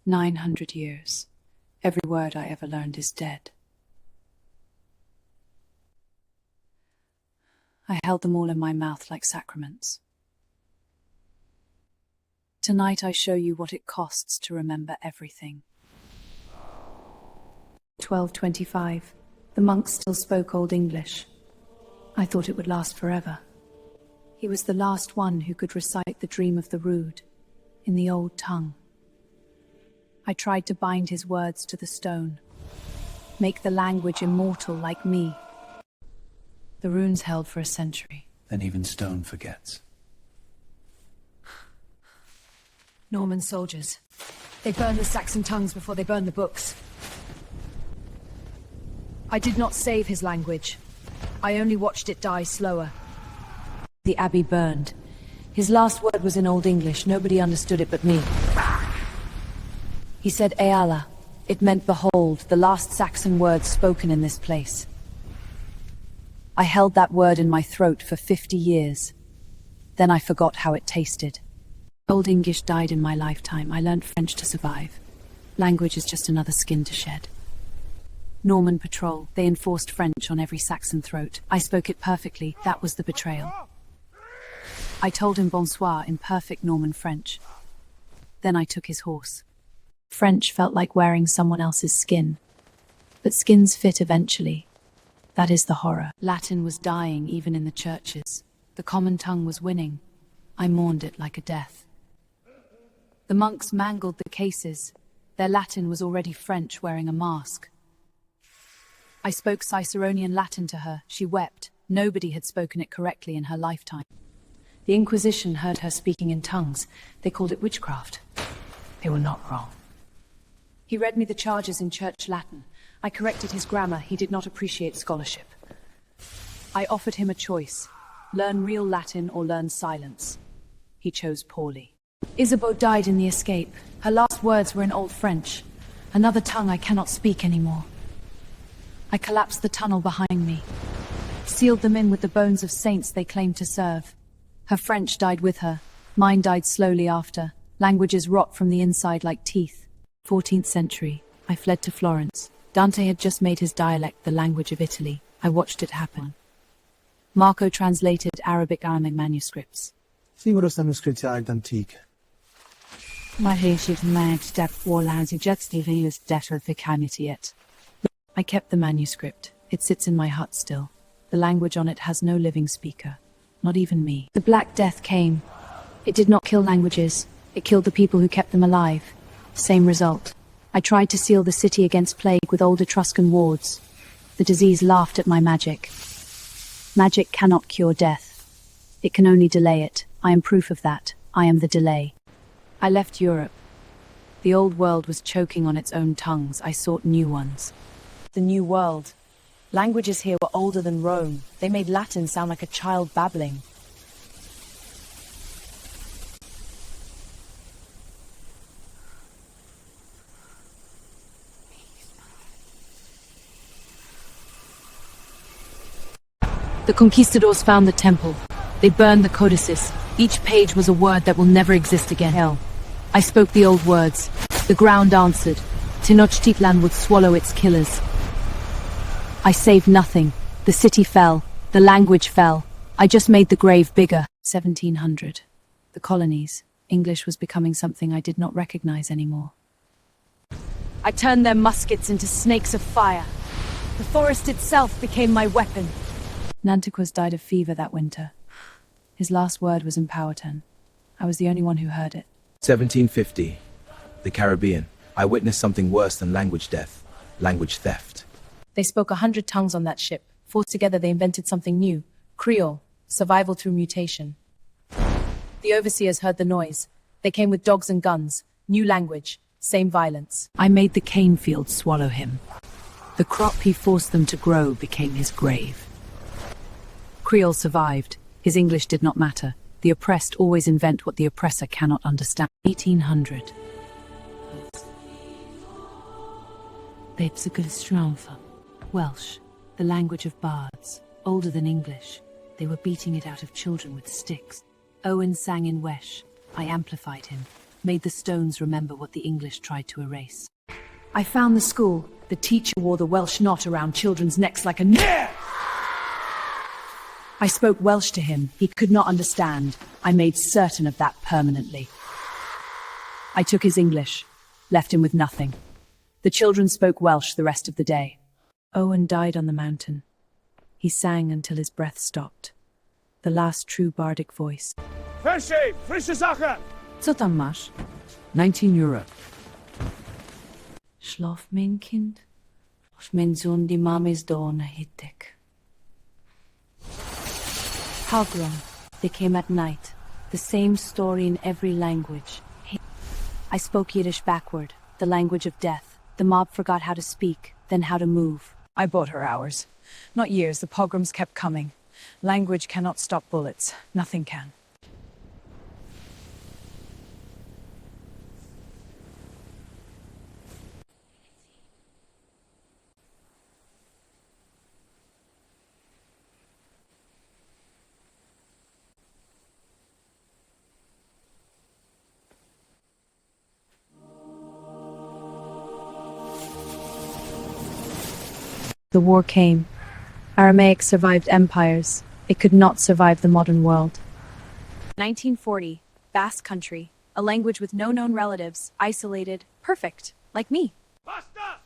900 years. Every word I ever learned is dead. I held them all in my mouth like sacraments. Tonight I show you what it costs to remember everything. 1225. The monk still spoke Old English. I thought it would last forever. He was the last one who could recite the Dream of the Rood in the old tongue. I tried to bind his words to the stone, make the language immortal like me. The runes held for a century. Then even stone forgets. Norman soldiers. They burned the Saxon tongues before they burned the books. I did not save his language. I only watched it die slower. The abbey burned. His last word was in Old English. Nobody understood it but me. He said Eala. It meant behold, the last Saxon word spoken in this place. I held that word in my throat for 50 years. Then I forgot how it tasted. Old English died in my lifetime. I learned French to survive. Language is just another skin to shed. Norman patrol. They enforced French on every Saxon throat. I spoke it perfectly. That was the betrayal. I told him bonsoir in perfect Norman French. Then I took his horse. French felt like wearing someone else's skin. But skins fit eventually. That is the horror. Latin was dying even in the churches. The common tongue was winning. I mourned it like a death. The monks mangled the cases. Their Latin was already French, wearing a mask. I spoke Ciceronian Latin to her. She wept. Nobody had spoken it correctly in her lifetime. The Inquisition heard her speaking in tongues. They called it witchcraft. They were not wrong. He read me the charges in church Latin. I corrected his grammar. He did not appreciate scholarship. I offered him a choice. Learn real Latin or learn silence. He chose poorly. Isabeau died in the escape. Her last words were in Old French, another tongue I cannot speak anymore. I collapsed the tunnel behind me, sealed them in with the bones of saints they claimed to serve. Her French died with her. Mine died slowly after. Languages rot from the inside like teeth. 14th century. I fled to Florence. Dante had just made his dialect the language of Italy. I watched it happen. Marco translated Arabic manuscripts. Singolo manoscritti antiche. I kept the manuscript. It sits in my hut still. The language on it has no living speaker. Not even me. The Black Death came. It did not kill languages. It killed the people who kept them alive. Same result. I tried to seal the city against plague with old Etruscan wards. The disease laughed at my magic. Magic cannot cure death. It can only delay it. I am proof of that. I am the delay. I left Europe. The old world was choking on its own tongues. I sought new ones. The new world. Languages here were older than Rome. They made Latin sound like a child babbling. The conquistadors found the temple. They burned the codices. Each page was a word that will never exist again. Hell. I spoke the old words. The ground answered. Tenochtitlan would swallow its killers. I saved nothing. The city fell. The language fell. I just made the grave bigger. 1700. The colonies. English was becoming something I did not recognize anymore. I turned their muskets into snakes of fire. The forest itself became my weapon. Nantiquas died of fever that winter. His last word was in Powhatan. I was the only one who heard it. 1750. The Caribbean. I witnessed something worse than language death. Language theft. They spoke 100 tongues on that ship. Forced together they invented something new. Creole. Survival through mutation. The overseers heard the noise. They came with dogs and guns. New language. Same violence. I made the cane field swallow him. The crop he forced them to grow became his grave. Creole survived. His English did not matter. The oppressed always invent what the oppressor cannot understand. 1800. Welsh, the language of bards, older than English. They were beating it out of children with sticks. Owen sang in Welsh. I amplified him. made the stones remember what the English tried to erase. I found the school. The teacher wore the Welsh knot around children's necks like a nail. I spoke Welsh to him. He could not understand. I made certain of that permanently. I took his English, left him with nothing. The children spoke Welsh the rest of the day. Owen died on the mountain. He sang until his breath stopped. The last true bardic voice. Frische Sache! Co tam masz? 19 euro. Schlaf, mein Kind. Mein Sohn, die Mama ist da ohne Hittek. Pogrom. They came at night. The same story in every language. I spoke Yiddish backward, the language of death. The mob forgot how to speak, then how to move. I bought her hours. Not years, the pogroms kept coming. Language cannot stop bullets. Nothing can. The war came. Aramaic survived empires. It could not survive the modern world. 1940, Basque country, a language with no known relatives, isolated, perfect, like me. Basta!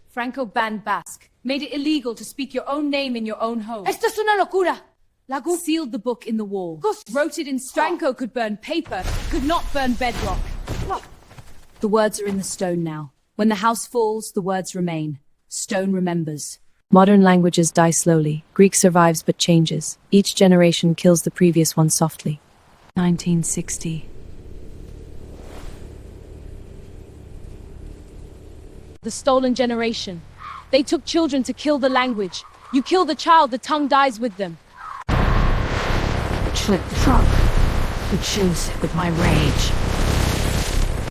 Franco banned Basque, made it illegal to speak your own name in your own home. Esto es una locura! Lagu sealed the book in the wall, wrote it in Franco could burn paper, could not burn bedrock. The words are in the stone now. When the house falls, the words remain. Stone remembers. Modern languages die slowly. Greek survives but changes. Each generation kills the previous one softly. 1960. The stolen generation. They took children to kill the language. You kill the child, the tongue dies with them. Slit the trunk. Who chews with my rage.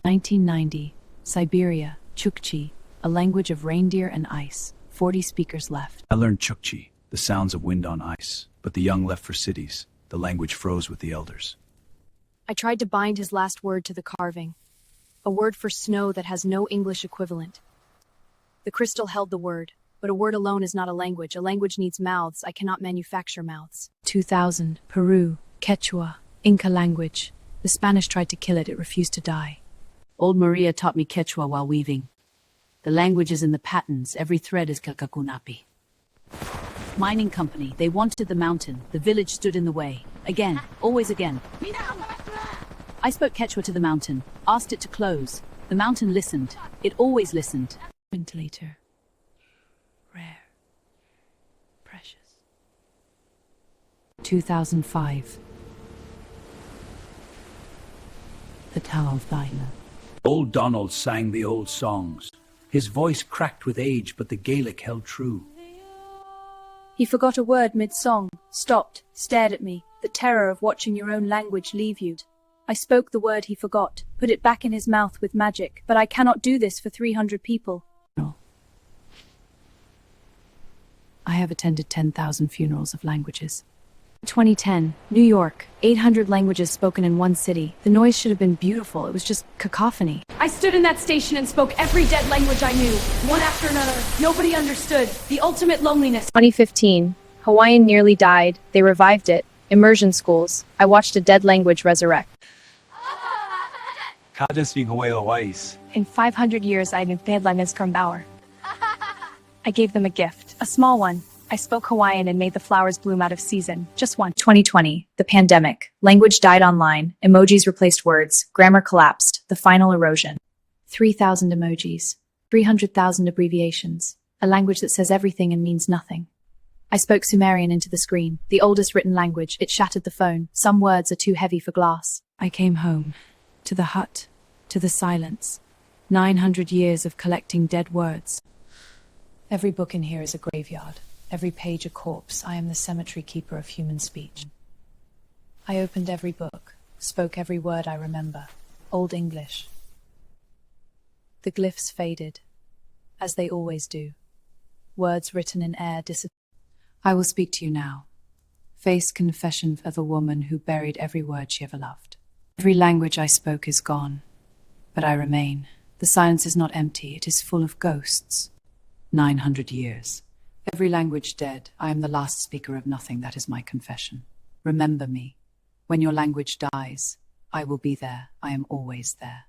1990. Siberia, Chukchi, a language of reindeer and ice. 40 speakers left. I learned Chukchi, the sounds of wind on ice, but the young left for cities. The language froze with the elders. I tried to bind his last word to the carving. A word for snow that has no English equivalent. The crystal held the word, but a word alone is not a language. A language needs mouths. I cannot manufacture mouths. 2000. Peru, Quechua, Inca language. The Spanish tried to kill it. It refused to die. Old Maria taught me Quechua while weaving. The language is in the patterns. Every thread is Kalkakunapi. Mining company. They wanted the mountain. The village stood in the way. Again. Always again. I spoke Quechua to the mountain. Asked it to close. The mountain listened. It always listened. Ventilator. Rare. Precious. 2005. The Tower of Thyla. Old Donald sang the old songs. His voice cracked with age, but the Gaelic held true. He forgot a word mid-song, stopped, stared at me, the terror of watching your own language leave you. I spoke the word he forgot, put it back in his mouth with magic, but I cannot do this for 300 people. I have attended 10,000 funerals of languages. 2010, New York, 800 languages spoken in one city. The noise should have been beautiful, it was just cacophony. I stood in that station and spoke every dead language I knew, one after another. Nobody understood. The ultimate loneliness. 2015, Hawaiian nearly died. They revived it. Immersion schools. I watched a dead language resurrect. In 500 years, I didn't language from Bauer. I gave them a gift, a small one. I spoke Hawaiian and made the flowers bloom out of season. Just one. 2020, the pandemic. Language died online. Emojis replaced words. Grammar collapsed. The final erosion. 3,000 emojis. 300,000 abbreviations. A language that says everything and means nothing. I spoke Sumerian into the screen. The oldest written language. It shattered the phone. Some words are too heavy for glass. I came home. To the hut. To the silence. 900 years of collecting dead words. Every book in here is a graveyard. Every page a corpse. I am the cemetery keeper of human speech. I opened every book, spoke every word I remember. Old English. The glyphs faded, as they always do. Words written in air disappeared. I will speak to you now. Face confession of a woman who buried every word she ever loved. Every language I spoke is gone. But I remain. The silence is not empty, it is full of ghosts. 900 years. Every language dead, I am the last speaker of nothing, that is my confession. Remember me. When your language dies, I will be there. I am always there.